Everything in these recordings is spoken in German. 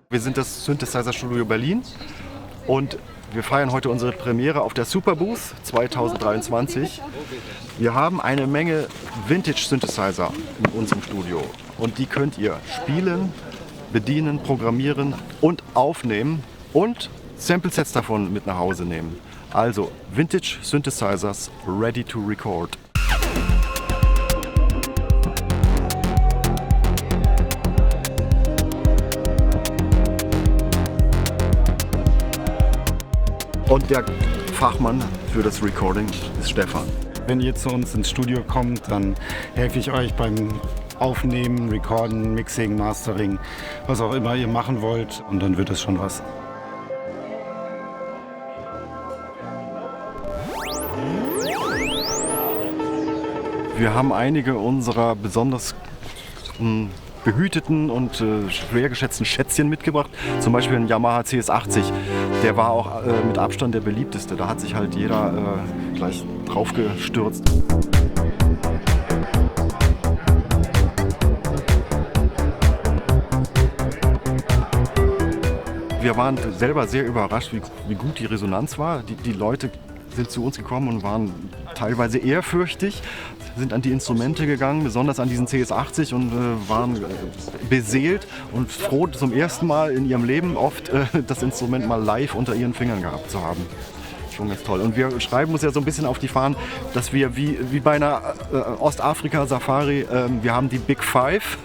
Wir sind das Synthesizer Studio Berlin und wir feiern heute unsere Premiere auf der Superbooth 2023. Wir haben eine Menge Vintage-Synthesizer in unserem Studio und die könnt ihr spielen, bedienen, programmieren und aufnehmen und Samplesets davon mit nach Hause nehmen. Also Vintage Synthesizers ready to record. Und der Fachmann für das Recording ist Stefan. Wenn ihr zu uns ins Studio kommt, dann helfe ich euch beim Aufnehmen, Recorden, Mixing, Mastering, was auch immer ihr machen wollt, und dann wird es schon was. Wir haben einige unserer besonders behüteten und schwer geschätzten Schätzchen mitgebracht. Zum Beispiel ein Yamaha CS80. Der war auch mit Abstand der beliebteste. Da hat sich halt jeder gleich drauf gestürzt. Wir waren selber sehr überrascht, wie gut die Resonanz war. Die Leute sind zu uns gekommen und waren teilweise ehrfürchtig, sind an die Instrumente gegangen, besonders an diesen CS80, und waren beseelt und froh, zum ersten Mal in ihrem Leben oft das Instrument mal live unter ihren Fingern gehabt zu haben. Schon ganz toll. Und wir schreiben uns ja so ein bisschen auf die Fahnen, dass wir wie bei einer Ostafrika-Safari, wir haben die Big Five,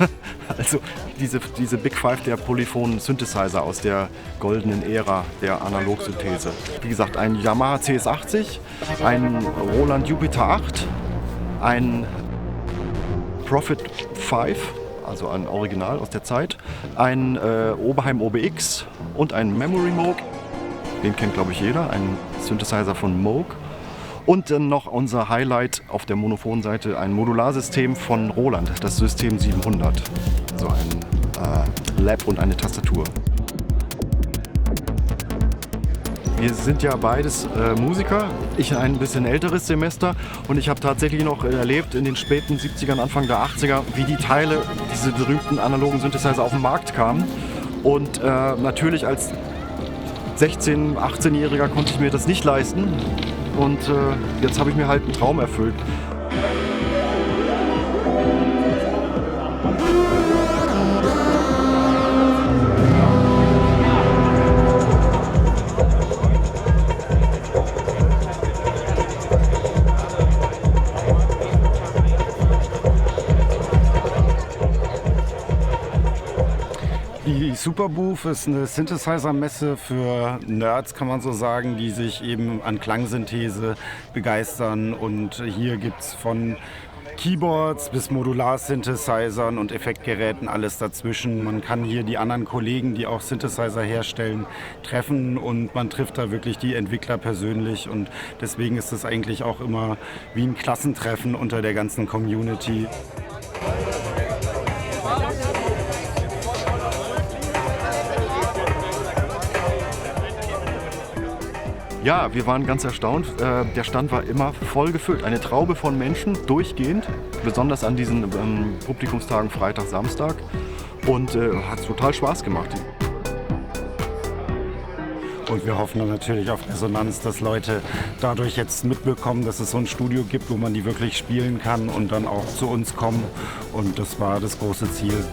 also diese Big Five der polyphonen Synthesizer aus der goldenen Ära der Analogsynthese. Wie gesagt, ein Yamaha CS80, ein Roland Jupiter 8, ein Prophet 5, also ein Original aus der Zeit, ein Oberheim OBX und ein Memory Moog. Den kennt, glaube ich, jeder, ein Synthesizer von Moog. Und dann noch unser Highlight auf der Monophon-Seite, ein Modularsystem von Roland, das System 700. Also ein Lab und eine Tastatur. Wir sind ja beides Musiker, ich ein bisschen älteres Semester, und ich habe tatsächlich noch erlebt in den späten 70ern, Anfang der 80er, wie die Teile, diese berühmten analogen Synthesizer, auf den Markt kamen. Und natürlich als 16-, 18-Jähriger konnte ich mir das nicht leisten, und jetzt habe ich mir halt einen Traum erfüllt. Die Superbooth ist eine Synthesizer-Messe für Nerds, kann man so sagen, die sich eben an Klangsynthese begeistern. Und hier gibt es von Keyboards bis Modular-Synthesizern und Effektgeräten alles dazwischen. Man kann hier die anderen Kollegen, die auch Synthesizer herstellen, treffen, und man trifft da wirklich die Entwickler persönlich. Und deswegen ist es eigentlich auch immer wie ein Klassentreffen unter der ganzen Community. Ja, wir waren ganz erstaunt. Der Stand war immer voll gefüllt. Eine Traube von Menschen, durchgehend, besonders an diesen Publikumstagen Freitag, Samstag. Und hat total Spaß gemacht. Und wir hoffen dann natürlich auf Resonanz, dass Leute dadurch jetzt mitbekommen, dass es so ein Studio gibt, wo man die wirklich spielen kann, und dann auch zu uns kommen. Und das war das große Ziel.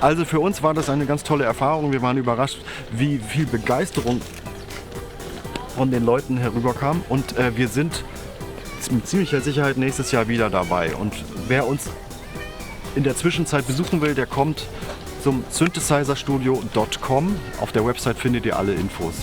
Also für uns war das eine ganz tolle Erfahrung. Wir waren überrascht, wie viel Begeisterung von den Leuten herüberkam. Und wir sind mit ziemlicher Sicherheit nächstes Jahr wieder dabei. Und wer uns in der Zwischenzeit besuchen will, der kommt zum synthesizerstudio.com. Auf der Website findet ihr alle Infos.